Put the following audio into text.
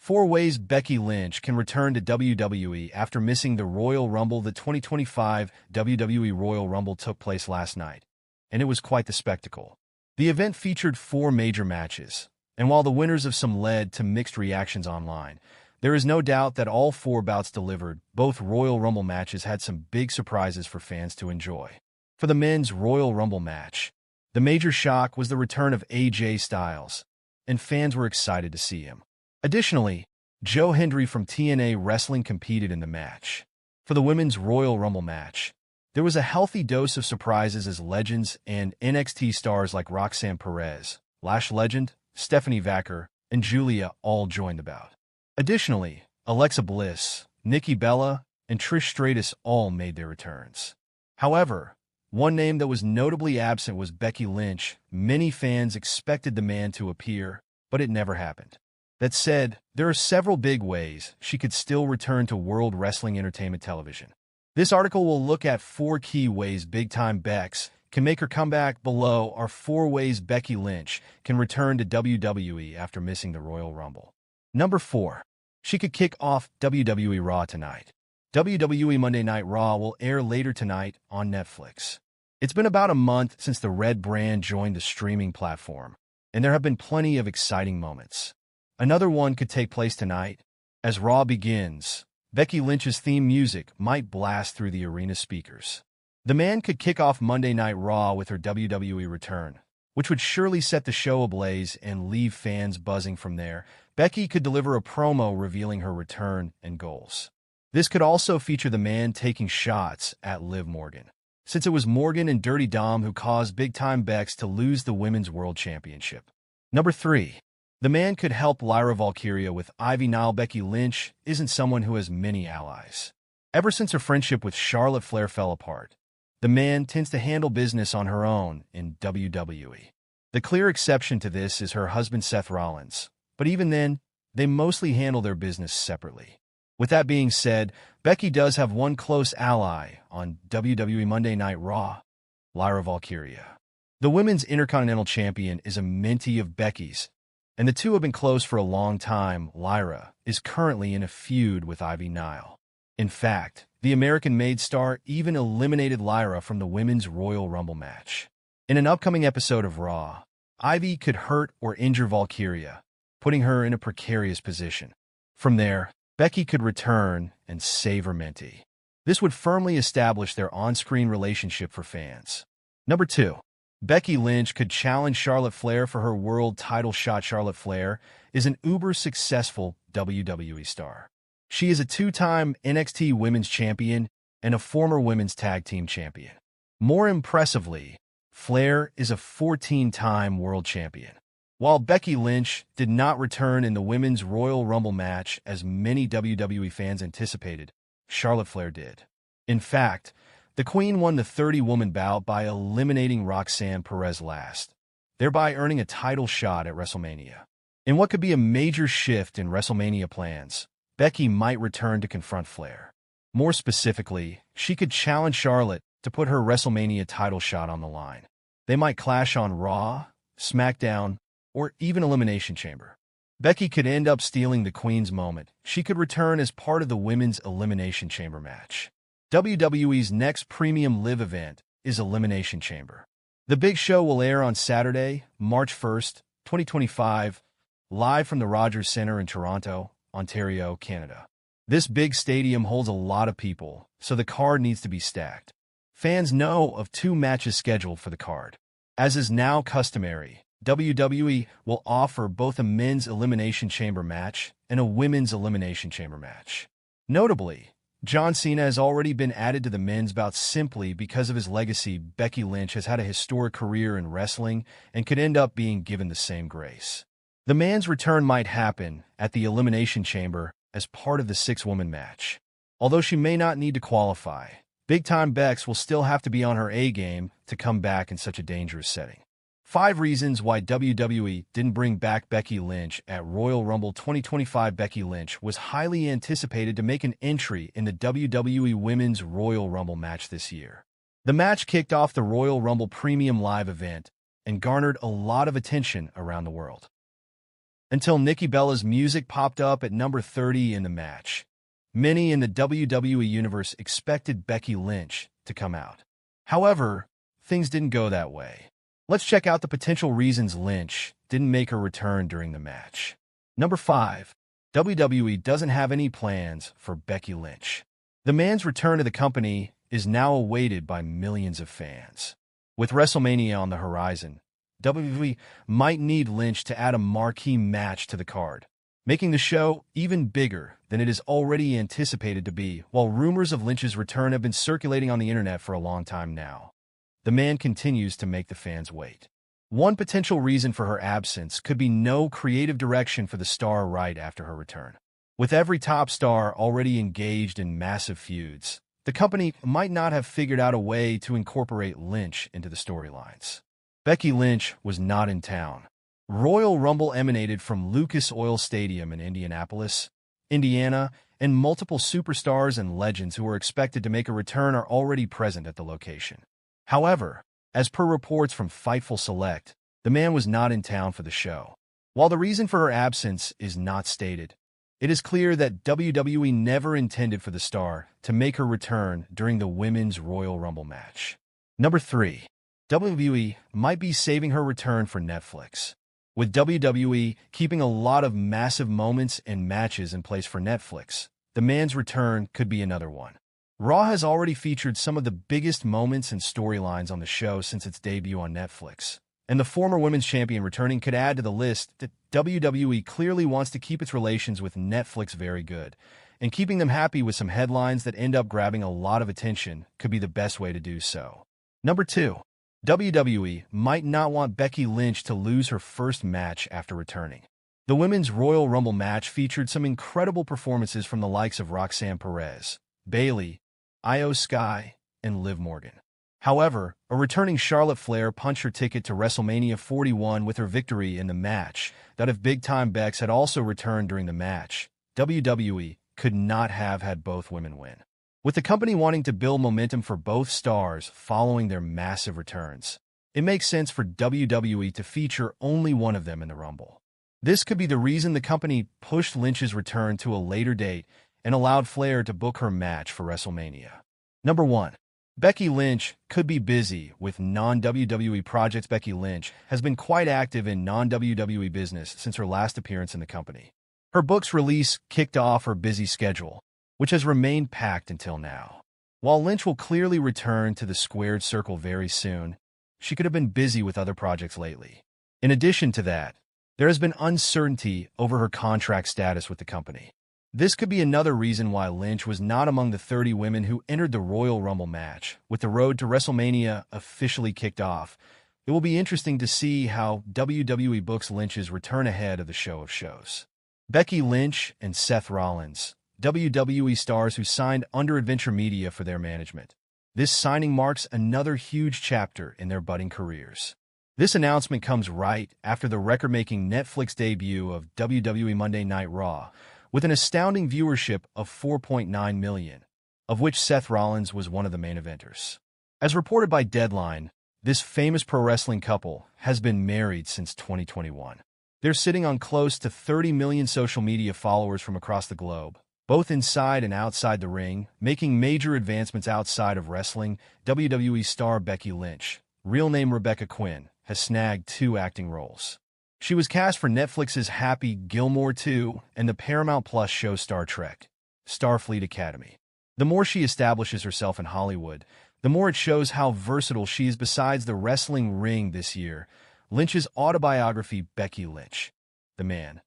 4 ways Becky Lynch can return to WWE after missing the Royal Rumble. The 2025 WWE Royal Rumble took place last night, and it was quite the spectacle. The event featured 4 major matches, and while the winners of some led to mixed reactions online, there is no doubt that all 4 bouts delivered. Both Royal Rumble matches had some big surprises for fans to enjoy. For the men's Royal Rumble match, the major shock was the return of AJ Styles, and fans were excited to see him. Additionally, Hendary from TNA Wresting competed in the match. For the women's Royal Rumble match, there was a healthy dose of surprises as legends and NXT stars like Roxanne Perez, Lash legend, Stephanie Vaquer, and Julia all joined the bout. Additionally, Alexa Bliss, Nikki Bella, and Trish Stratus all made their returns. However, one name that was notably absent was Becky Lynch. Many fans expected the man to appear, but it never happened. That said, there are several big ways she could still return to World Wrestling Entertainment Television. This article will look at 4 key ways Big Time Becks can make her comeback. Below are 4 ways Becky Lynch can return to WWE after missing the Royal Rumble. Number 4. She could kick off WWE Raw tonight. WWE Monday Night Raw will air later tonight on Netflix. It's been about a month since the Red brand joined the streaming platform, and there have been plenty of exciting moments. Another one could take place tonight. As Raw begins, Becky Lynch's theme music might blast through the arena speakers. The man could kick off Monday Night Raw with her WWE return, which would surely set the show ablaze and leave fans buzzing from there. Becky could deliver a promo revealing her return and goals. This could also feature the man taking shots at Liv Morgan, since it was Morgan and Dirty Dom who caused Big Time Becks to lose the Women's World Championship. Number 3. The man could help Lyra Valkyria with Ivy Nile. Becky Lynch isn't someone who has many allies. Ever since her friendship with Charlotte Flair fell apart, the man tends to handle business on her own in WWE. The clear exception to this is her husband Seth Rollins, but even then, they mostly handle their business separately. With that being said, Becky does have one close ally on WWE Monday Night Raw, Lyra Valkyria. The Women's Intercontinental Champion is a mentee of Becky's, and the two have been close for a long time. Lyra is currently in a feud with Ivy Nile. In fact, the American-made star even eliminated Lyra from the Women's Royal Rumble match. In an upcoming episode of Raw, Ivy could hurt or injure Valkyria, putting her in a precarious position. From there, Becky could return and save her mentee. This would firmly establish their on-screen relationship for fans. Number 2. Becky Lynch could challenge Charlotte Flair for her world title shot. Charlotte Flair is an uber-successful WWE star. She is a 2-time NXT Women's Champion and a former Women's Tag Team Champion. More impressively, Flair is a 14-time World Champion. While Becky Lynch did not return in the Women's Royal Rumble match as many WWE fans anticipated, Charlotte Flair did. In fact, the Queen won the 30-woman bout by eliminating Roxanne Perez last, thereby earning a title shot at WrestleMania. In what could be a major shift in WrestleMania plans, Becky might return to confront Flair. More specifically, she could challenge Charlotte to put her WrestleMania title shot on the line. They might clash on Raw, SmackDown, or even Elimination Chamber. Becky could end up stealing the Queen's moment. She could return as part of the Women's Elimination Chamber match. WWE's next premium live event is Elimination Chamber. The big show will air on Saturday, March 1st, 2025, live from the Rogers Centre in Toronto, Ontario, Canada. This big stadium holds a lot of people, so the card needs to be stacked. Fans know of 2 matches scheduled for the card. As is now customary, WWE will offer both a men's Elimination Chamber match and a women's Elimination Chamber match. Notably, John Cena has already been added to the men's bout simply because of his legacy. Becky Lynch has had a historic career in wrestling and could end up being given the same grace. The man's return might happen at the Elimination Chamber as part of the 6-woman match. Although she may not need to qualify, Big Time Becks will still have to be on her A-game to come back in such a dangerous setting. 5 reasons why WWE didn't bring back Becky Lynch at Royal Rumble 2025. Becky Lynch was highly anticipated to make an entry in the WWE Women's Royal Rumble match this year. The match kicked off the Royal Rumble Premium Live event and garnered a lot of attention around the world. until Nikki Bella's music popped up at number 30 in the match. Many in the WWE Universe expected Becky Lynch to come out. However, things didn't go that way. Let's check out the potential reasons Lynch didn't make her return during the match. Number 5. WWE doesn't have any plans for Becky Lynch. The man's return to the company is now awaited by millions of fans. With WrestleMania on the horizon, WWE might need Lynch to add a marquee match to the card, making the show even bigger than it is already anticipated to be, while rumors of Lynch's return have been circulating on the internet for a long time now. The man continues to make the fans wait. One potential reason for her absence could be no creative direction for the star right after her return. With every top star already engaged in massive feuds, the company might not have figured out a way to incorporate Lynch into the storylines. Becky Lynch was not in town. Royal Rumble emanated from Lucas Oil Stadium in Indianapolis, Indiana, and multiple superstars and legends who are expected to make a return are already present at the location. However, as per reports from Fightful Select, the man was not in town for the show. While the reason for her absence is not stated, it is clear that WWE never intended for the star to make her return during the Women's Royal Rumble match. Number 3. WWE might be saving her return for Netflix. With WWE keeping a lot of massive moments and matches in place for Netflix, the man's return could be another one. Raw has already featured some of the biggest moments and storylines on the show since its debut on Netflix, and the former women's champion returning could add to the list that WWE clearly wants to keep its relations with Netflix very good, and keeping them happy with some headlines that end up grabbing a lot of attention could be the best way to do so. Number 2. WWE might not want Becky Lynch to lose her first match after returning. The Women's Royal Rumble match featured some incredible performances from the likes of Roxanne Perez, Bayley, Io Sky, and Liv Morgan. However, a returning Charlotte Flair punched her ticket to WrestleMania 41 with her victory in the match. That if Big Time Becks had also returned during the match, WWE could not have had both women win. With the company wanting to build momentum for both stars following their massive returns, it makes sense for WWE to feature only one of them in the Rumble. This could be the reason the company pushed Lynch's return to a later date and allowed Flair to book her match for WrestleMania. Number 1. Becky Lynch could be busy with non-WWE projects. Becky Lynch has been quite active in non-WWE business since her last appearance in the company. Her book's release kicked off her busy schedule, which has remained packed until now. While Lynch will clearly return to the squared circle very soon, she could have been busy with other projects lately. In addition to that, there has been uncertainty over her contract status with the company. This could be another reason why Lynch was not among the 30 women who entered the Royal Rumble match. With the road to WrestleMania officially kicked off, it will be interesting to see how WWE books Lynch's return ahead of the show of shows. Becky Lynch and Seth Rollins, WWE stars who signed under Adventure Media for their management. This signing marks another huge chapter in their budding careers. This announcement comes right after the record-making Netflix debut of WWE Monday Night Raw, with an astounding viewership of 4.9 million, of which Seth Rollins was one of the main eventers. As reported by Deadline, this famous pro wrestling couple has been married since 2021. They're sitting on close to 30 million social media followers from across the globe, both inside and outside the ring, making major advancements outside of wrestling. WWE star Becky Lynch, real name Rebecca Quinn, has snagged 2 acting roles. She was cast for Netflix's Happy Gilmore 2 and the Paramount Plus show Star Trek, Starfleet Academy. The more she establishes herself in Hollywood, the more it shows how versatile she is besides the wrestling ring this year. Lynch's autobiography, Becky Lynch, The Man,